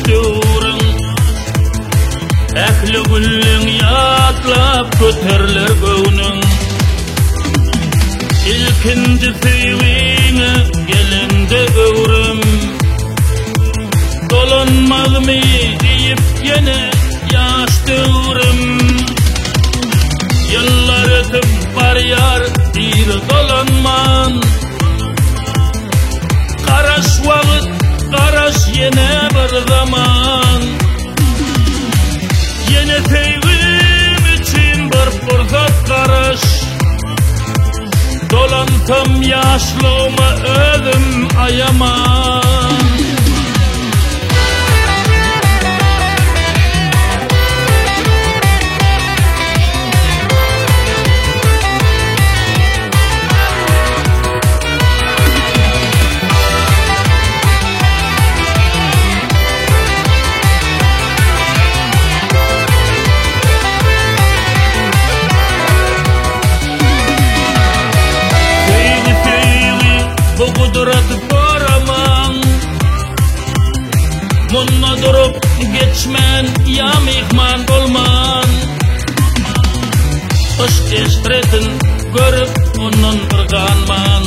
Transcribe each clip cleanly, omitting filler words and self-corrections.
döwrüň ähli güllüň ýatlap göterilir göwnüň ilkindi feýwiňe gelende öwrüm dolanmazmy diýip ýene ýaş döwrüm yıllar ötüp barýar bir dolanman garaş wagt garaş ýene bir zaman ýene feýwim için bir fursat garaş dolantam ýaşlygymy özüm ayaman Kudret paraman munna durup geçmen ya mihman bolman hoş eştretin görüp onun birganman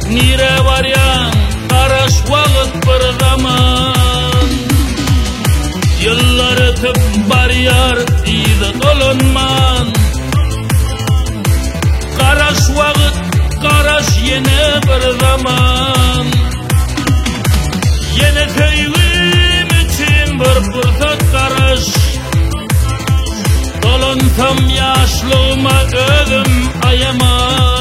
nire varyan garaş wagt bir zaman yıllar ötüp barýar diýdi dolanman garaş wagt garaş ýene bir zaman ýene feýwim için bir fursat garaş dolantam ýaşlygyma özüm ayaman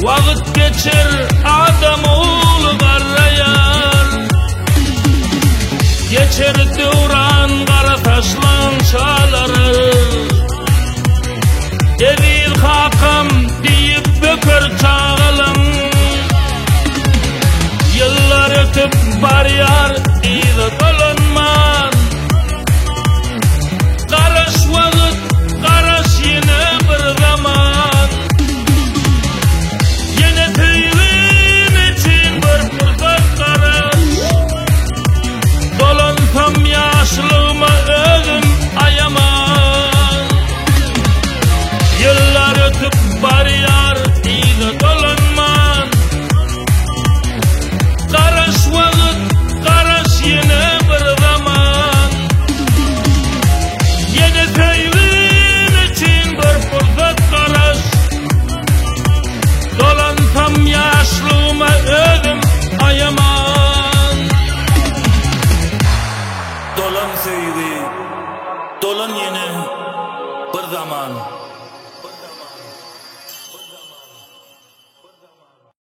wagt geçer adam oğlu garrayar geçer döwran gara taşlan çalary edil hakam diýip böker çağalyň yıllar ötüp barýar diýdi dolanman garaş wagt garaş ýene bir zaman dolantam ýaşlygyma özüm ayaman yıllar ötüp barýar diýdi dolanman garaş wagt garaş ýene bir zaman ýene feýwim için bir fursat garaş dolantam ýaşlygyma özüm ayaman dolan feýwi dolan ýene bir zaman